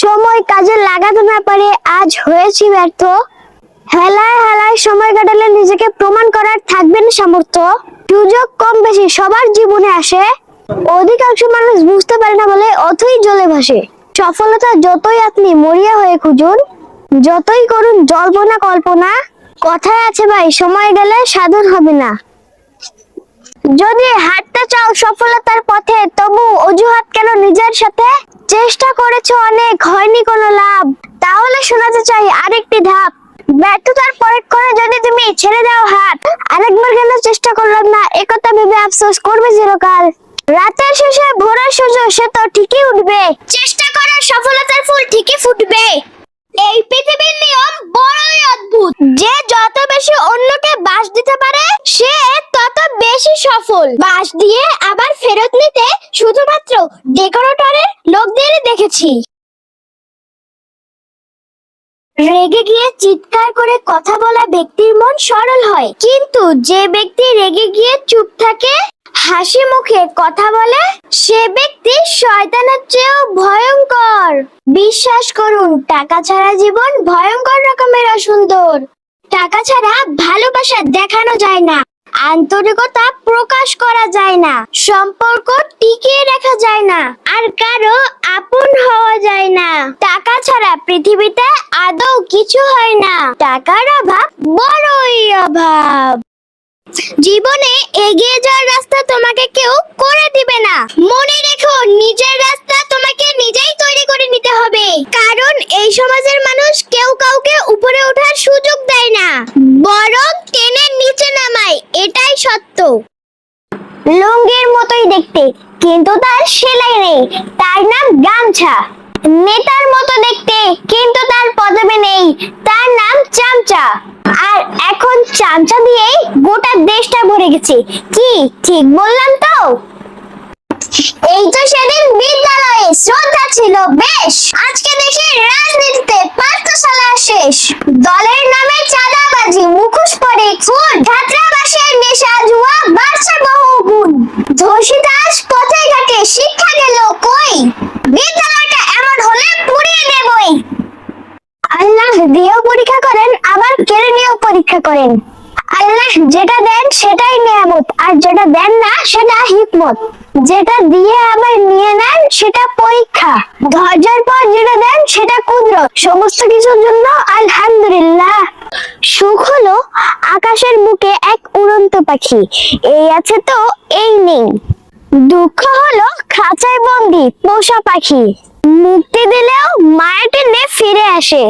সময় কাজে লাগাতে না পারে আজ হয়েছি ব্যর্থ। হেলায় হেলায় সময় কাটালে নিজেকে প্রমাণ করার থাকবে না সামর্থ্য। সুযোগ কম বেশি সবার জীবনে আসে, অধিকাংশ মানুষ বুঝতে পারে না বলে অথই জ্বলে ভাসে। সফলতা যতই আপনি মরিয়া হয়ে খুঁজুন, যতই করুন জল্পনা কল্পনা, কথায় আছে ভাই সময় গেলে সাধন হবে না। যদি হাঁটতে চাও সফলতার পথে, তবু অজুহাত কেন নিজের সাথে? চেষ্টা করেছো অনেক, হয়নি কোনো লাভ, তাহলে শোনাতে চাই আরেকটি ধাপ। ব্যর্থতার পরক্ষণে যদি তুমি ছেড়ে দাও হাত, আরেকবার কেন চেষ্টা করলাম না একথা ভেবে আফসোস করবে চিরকাল। রাতের শেষে ভোরের সূর্য সে তো ঠিকই উঠবে, চেষ্টা করার সফলতার ফুল ঠিকই ফুটবে। এই পৃথিবীর নিয়ম বড়ই অদ্ভুত, যে যত বেশি অন্যকে বাস দিতে পারে সে তত বেশি সফল। বাস দিয়ে আবার ফেরত নিতে শুধুমাত্র ডেকোরেটরের লোকদের দেখেছি। রেগে গিয়ে চিৎকার করে কথা বলা ব্যক্তির মন সরল হয়, কিন্তু যে ব্যক্তি রেগে গিয়ে চুপ থাকে, হাসি মুখে কথা বলে, সে ব্যক্তি শয়তানের চেয়েও ভয়ঙ্কর। বিশ্বাস করুন, টাকা ছাড়া জীবন ভয়ঙ্কর রকমের অসুন্দর। টাকা ছাড়া ভালোবাসা দেখানো যায় না, আন্তরিকতা প্রকাশ করা যায় না, সম্পর্ক টিকিয়ে রাখা যায় না, আর কারো আপন হওয়া যায় না। টাকা ছাড়া পৃথিবীতে আদৌ কিছু হয় না, টাকার অভাব বড়ই অভাব। জীবনে এগিয়ে যাওয়ার রাস্তা তোমাকে কেউ করে দিবে না, মনে রেখো নিজের রাস্তা তোমাকে নিজেই তৈরি করে নিতে হবে। কারণ এই সমাজের মানুষ কেউ কাউকে উপরে ওঠার সুযোগ দেয় না, বরং টেনে নিচে নামায়, এটাই সত্য। লুঙ্গির মতোই দেখতে, কিন্তু তার সেলাই নেই, তার নাম গামছা। নেতার মতো দেখতে, কিন্তু তার পদবি নেই, তার নাম চামচা। আর এখন চামচা দিয়েই গোটা দেশটা ভরে গেছে। কি ঠিক বললাম তো? এই তো সেদিন বিদ্যালয়ে শ্রদ্ধা ছিল বেশ, আজকে দেশের রাজনীতিতে পাঠশালা শেষ। দলের নামে চাঁদাবাজি, মুখোশ পরে খুন, ছাত্রাবাসের নেশা জুয়া বাড়ছে বহুগুণ। ধর্ষিত আজ পথে ঘাটে, শিক্ষা গেল কই? বিদ্যালয়টা এমন হলে পুড়িয়ে দেবই। আল্লাহ দিয়েও পরীক্ষা করেন, আবার কেড়ে নিয়েও পরীক্ষা করেন। আল্লাহ যেটা দেন সেটাই নিয়ামত, আর যেটা দেন না সেটা হিকমত। যেটা দিয়ে আবার নিয়ে নেন সেটা পরীক্ষা, ধৈর্যের পর যেটা দেন সেটা কুদরত। সমস্ত কিছুর জন্য আলহামদুলিল্লাহ। সুখ হলো আকাশের বুকে এক উড়ন্ত পাখি, এই আছে তো এই নেই। দুঃখ হলো খাঁচায় বন্দি পোষা পাখি, মুক্তি দিলেও মায়া টেনে ফিরে আসে।